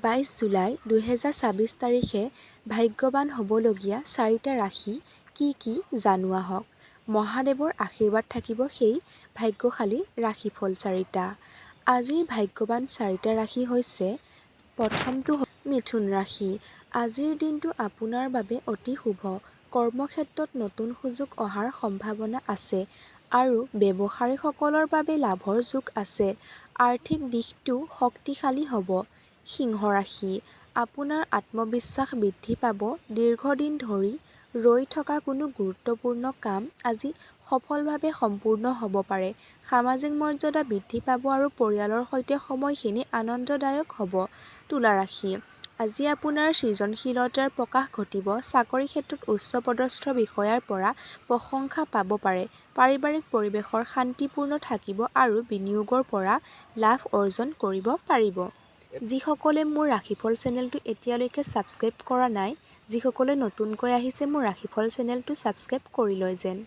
22 July 2024 তাৰিখে ভাগ্যৱান হ'বলগীয়া 4টা ৰাশি কি কি জানো আহক। মহাদেৱৰ আশীৰ্বাদ থাকিব সেই ভাগ্যশালী ৰাশিফল 4টা। আজিৰ ভাগ্যৱান 4টা ৰাশি হৈছে, প্ৰথমটো মিথুন ৰাশি। আজিৰ দিনটো আপোনাৰ বাবে অতি শুভ। কৰ্মক্ষেত্ৰত নতুন সুযোগ অহাৰ সম্ভাৱনা আছে আৰু ব্যৱসায়ীসকলৰ বাবে লাভৰ যোগ আছে। আৰ্থিক দিশটো শক্তিশালী হ'ব। সিংহ ৰাশি। আপোনাৰ আত্মবিশ্বাস বৃদ্ধি পাব। দীৰ্ঘদিন ধৰি ৰৈ থকা কোনো গুৰুত্বপূৰ্ণ কাম আজি সফলভাৱে সম্পূৰ্ণ হ'ব পাৰে। সামাজিক মৰ্যাদা বৃদ্ধি পাব আৰু পৰিয়ালৰ সৈতে সময়খিনি আনন্দদায়ক হ'ব। তুলা ৰাশি। আজি আপোনাৰ সৃজনশীলতাৰ প্ৰকাশ ঘটিব। চাকৰি ক্ষেত্ৰত উচ্চপদস্থ বিষয়াৰ পৰা প্ৰশংসা পাব পাৰে। পাৰিবাৰিক পৰিৱেশৰ শান্তিপূৰ্ণ থাকিব আৰু বিনিয়োগৰ পৰা লাভ অৰ্জন কৰিব পাৰিব। যিসকলে মোৰ ৰাশিফল চেনেলটো এতিয়ালৈকে ছাবস্ক্ৰাইব কৰা নাই, যিসকলে নতুনকৈ আহিছে মোৰ ৰাশিফল চেনেলটো ছাবস্ক্ৰাইব কৰি লয় যেন।